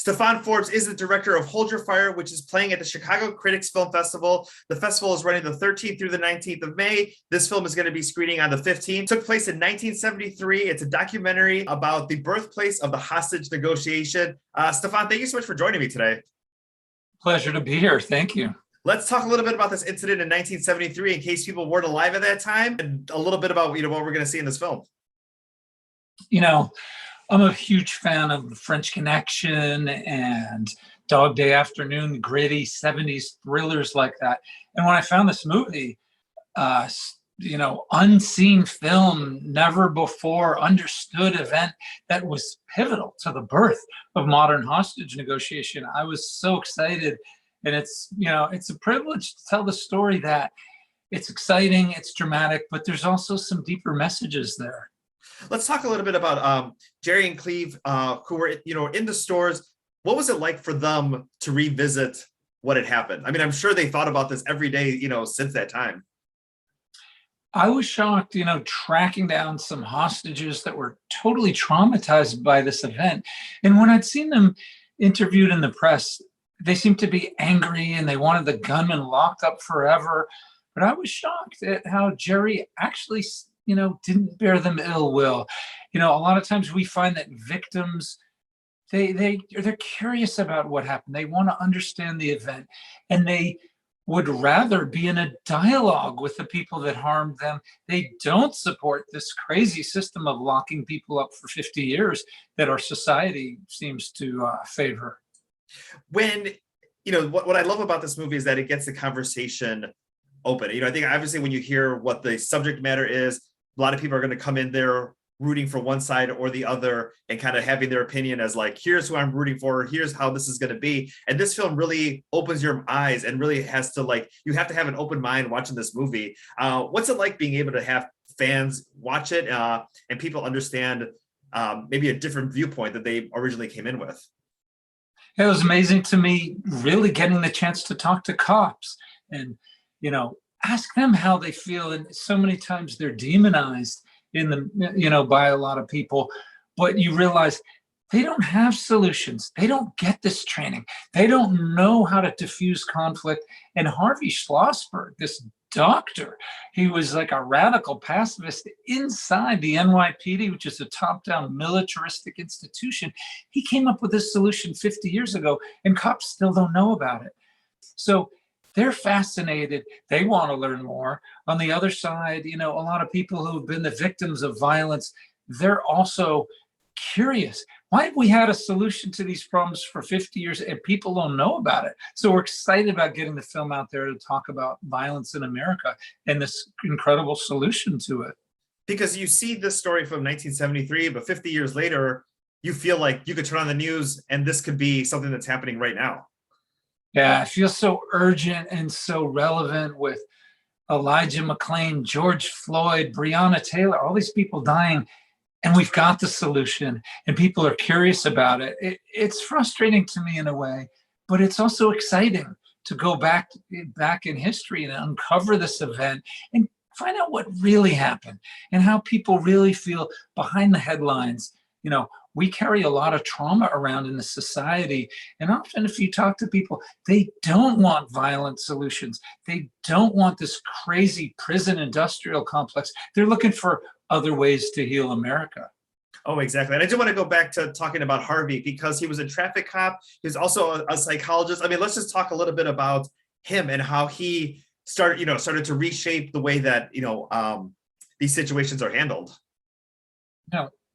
Stefan Forbes is the director of Hold Your Fire, which is playing at the Chicago Critics Film Festival. The festival is running the 13th through the 19th of May. This film is going to be screening on the 15th. It took place in 1973. It's a documentary about the birthplace of the hostage negotiation. Stefan, thank you so much for joining me today. Pleasure to be here. Thank you. Let's talk a little bit about this incident in 1973 in case people weren't alive at that time, and a little bit about what we're going to see in this film. I'm a huge fan of The French Connection and Dog Day Afternoon, gritty 70s thrillers like that. And when I found this movie, unseen film, never before understood event that was pivotal to the birth of modern hostage negotiation, I was so excited. And it's a privilege to tell the story that it's exciting, it's dramatic, but there's also some deeper messages there. Let's talk a little bit about Jerry and Cleve, who were in the stores. What was it like for them to revisit what had happened? I mean, I'm sure they thought about this every day, since that time. I was shocked, tracking down some hostages that were totally traumatized by this event. And when I'd seen them interviewed in the press, they seemed to be angry and they wanted the gunman locked up forever. But I was shocked at how Jerry actually didn't bear them ill will. A lot of times we find that victims, they're curious about what happened. They want to understand the event, and they would rather be in a dialogue with the people that harmed them. They don't support this crazy system of locking people up for 50 years that our society seems to favor. When, what I love about this movie is that it gets the conversation open. I think obviously when you hear what the subject matter is, a lot of people are going to come in there rooting for one side or the other and kind of having their opinion as like, here's who I'm rooting for, here's how this is going to be. And this film really opens your eyes and really has to you have to have an open mind watching this movie. What's it like being able to have fans watch it and people understand maybe a different viewpoint that they originally came in with? It was amazing to me, really getting the chance to talk to cops and, ask them how they feel. And so many times they're demonized by a lot of people, but you realize they don't have solutions. They don't get this training. They don't know how to diffuse conflict. And Harvey Schlossberg, this doctor, he was like a radical pacifist inside the NYPD, which is a top-down militaristic institution. He came up with this solution 50 years ago, and cops still don't know about it. So they're fascinated. They want to learn more. On the other side, a lot of people who've been the victims of violence, they're also curious. Why have we had a solution to these problems for 50 years and people don't know about it? So we're excited about getting the film out there to talk about violence in America and this incredible solution to it. Because you see this story from 1973, but 50 years later, you feel like you could turn on the news and this could be something that's happening right now. Yeah, it feels so urgent and so relevant with Elijah McClain, George Floyd, Breonna Taylor, all these people dying, and we've got the solution, and people are curious about it. It's frustrating to me in a way, but it's also exciting to go back in history and uncover this event and find out what really happened and how people really feel behind the headlines. We carry a lot of trauma around in the society. And often if you talk to people, they don't want violent solutions. They don't want this crazy prison industrial complex. They're looking for other ways to heal America. Oh, exactly. And I do want to go back to talking about Harvey because he was a traffic cop. He was also a psychologist. I mean, let's just talk a little bit about him and how he started to reshape the way that, these situations are handled.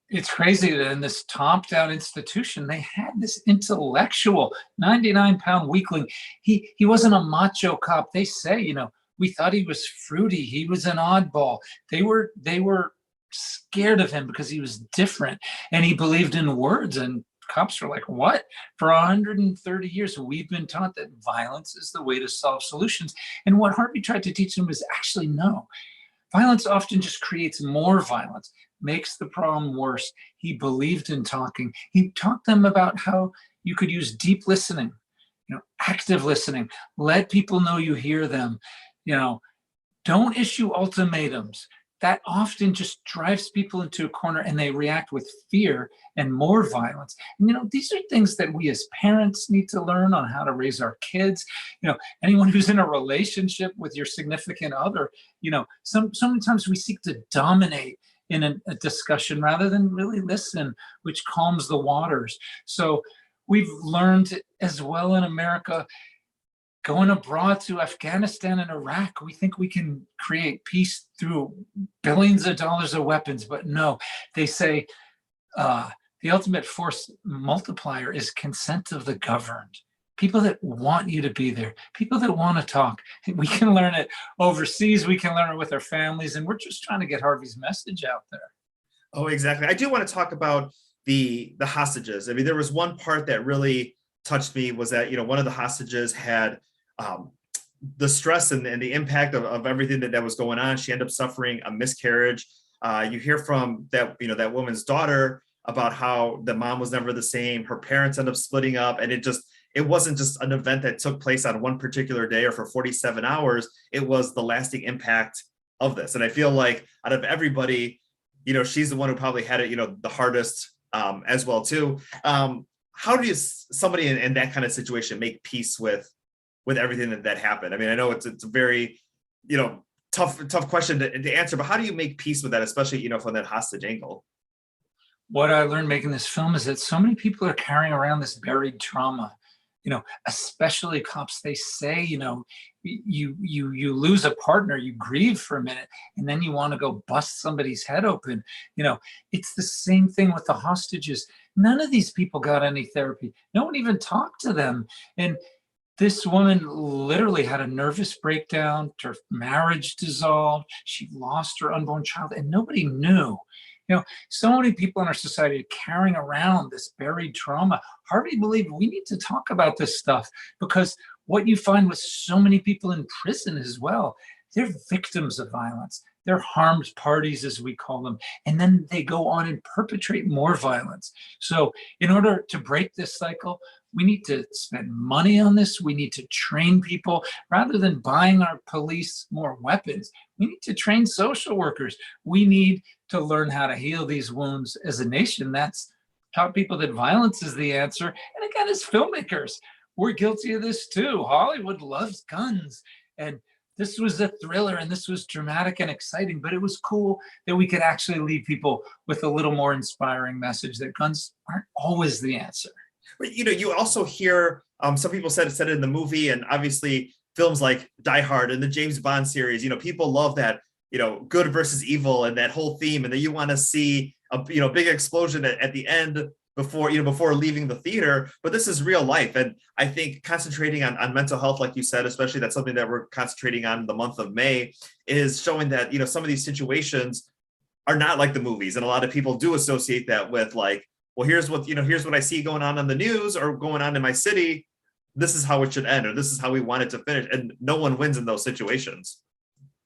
It's crazy that in this top-down institution, they had this intellectual 99-pound weakling. He wasn't a macho cop. They say, we thought he was fruity. He was an oddball. They were scared of him because he was different and he believed in words. And cops were like, what? For 130 years, we've been taught that violence is the way to solve solutions. And what Harvey tried to teach them was actually no. Violence often just creates more violence, makes the problem worse. He believed in talking. He taught them about how you could use deep listening, active listening, let people know you hear them, don't issue ultimatums. that often just drives people into a corner and they react with fear and more violence. And, these are things that we as parents need to learn on how to raise our kids. Anyone who's in a relationship with your significant other, so many times we seek to dominate in a discussion rather than really listen, which calms the waters. So we've learned as well in America, going abroad to Afghanistan and Iraq, we think we can create peace through billions of dollars of weapons, but no, they say the ultimate force multiplier is consent of the governed. People that want you to be there, people that want to talk. We can learn it overseas, we can learn it with our families, and we're just trying to get Harvey's message out there. Oh, exactly. I do want to talk about the hostages. I mean, there was one part that really touched me, was that, one of the hostages had the stress and the impact of everything that was going on. She ended up suffering a miscarriage. You hear from that, that woman's daughter about how the mom was never the same. Her parents end up splitting up, and it wasn't just an event that took place on one particular day or for 47 hours. It was the lasting impact of this. And I feel like out of everybody, she's the one who probably had it, the hardest as well too. How do somebody in that kind of situation make peace with everything that happened? I mean, I know it's a very, tough question to answer, but how do you make peace with that, especially, from that hostage angle? What I learned making this film is that so many people are carrying around this buried trauma, especially cops. They say, you lose a partner, you grieve for a minute, and then you want to go bust somebody's head open. It's the same thing with the hostages. None of these people got any therapy. No one even talked to them. And this woman literally had a nervous breakdown, her marriage dissolved, she lost her unborn child, and nobody knew. So many people in our society are carrying around this buried trauma. Harvey believed we need to talk about this stuff, because what you find with so many people in prison as well, they're victims of violence. They're harmed parties, as we call them, and then they go on and perpetrate more violence. So in order to break this cycle, we need to spend money on this. We need to train people. Rather than buying our police more weapons, we need to train social workers. We need to learn how to heal these wounds as a nation. That's taught people that violence is the answer. And again, as filmmakers, we're guilty of this too. Hollywood loves guns. And this was a thriller, and this was dramatic and exciting, but it was cool that we could actually leave people with a little more inspiring message that guns aren't always the answer. But, you also hear some people said it in the movie, and obviously films like Die Hard and the James Bond series, people love that, good versus evil and that whole theme, and that you want to see a big explosion at the end before leaving the theater. But this is real life, and I think concentrating on mental health, like you said, especially that's something that we're concentrating on the month of May, is showing that some of these situations are not like the movies, and a lot of people do associate that with, like, well, here's what I see going on the news or going on in my city. This is how it should end, or this is how we want it to finish, and no one wins in those situations.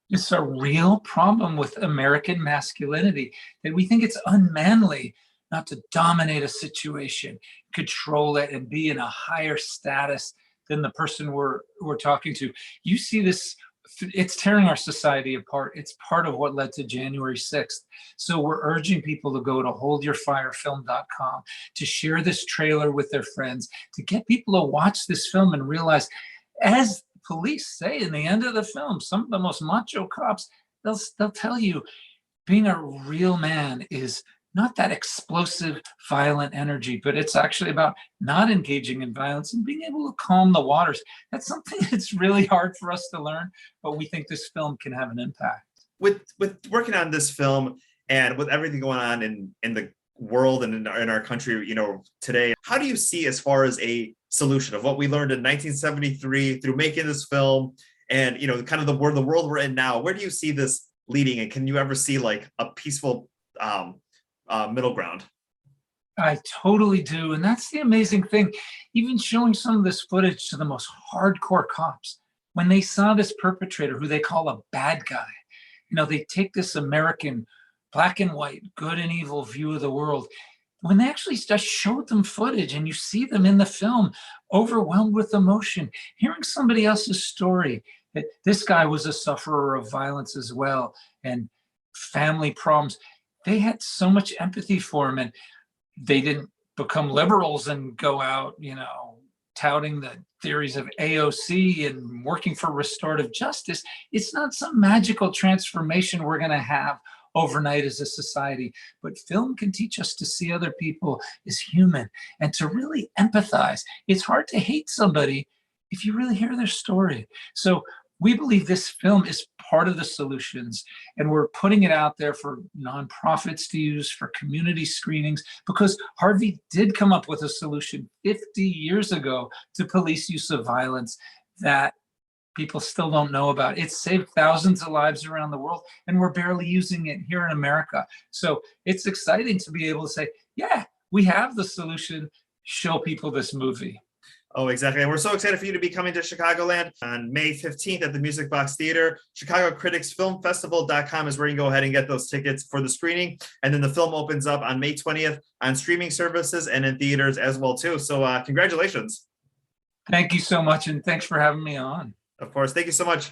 It's a real problem with American masculinity, that we think it's unmanly not to dominate a situation, control it, and be in a higher status than the person we're talking to. You see this, it's tearing our society apart. It's part of what led to January 6th. So we're urging people to go to holdyourfirefilm.com, to share this trailer with their friends, to get people to watch this film and realize, as police say in the end of the film, some of the most macho cops, they'll tell you, being a real man is not that explosive, violent energy, but it's actually about not engaging in violence and being able to calm the waters. That's something that's really hard for us to learn, but we think this film can have an impact. With working on this film and with everything going on in the world and in our country, today, how do you see, as far as a solution of what we learned in 1973 through making this film, and kind of the world we're in now, where do you see this leading, and can you ever see like a peaceful middle ground? I totally do. And that's the amazing thing. Even showing some of this footage to the most hardcore cops, when they saw this perpetrator, who they call a bad guy, they take this American black and white, good and evil view of the world. When they actually just showed them footage and you see them in the film, overwhelmed with emotion, hearing somebody else's story, that this guy was a sufferer of violence as well. And family problems. They had so much empathy for him, and they didn't become liberals and go out, touting the theories of AOC and working for restorative justice. It's not some magical transformation we're going to have overnight as a society, but film can teach us to see other people as human and to really empathize. It's hard to hate somebody if you really hear their story. So we believe this film is part of the solutions, and we're putting it out there for nonprofits to use, for community screenings, because Harvey did come up with a solution 50 years ago to police use of violence that people still don't know about. It's saved thousands of lives around the world, and we're barely using it here in America. So it's exciting to be able to say, yeah, we have the solution, show people this movie. Oh, exactly. And we're so excited for you to be coming to Chicagoland on May 15th at the Music Box Theater. ChicagoCriticsFilmFestival.com is where you can go ahead and get those tickets for the screening. And then the film opens up on May 20th on streaming services and in theaters as well, too. So congratulations. Thank you so much. And thanks for having me on. Of course. Thank you so much.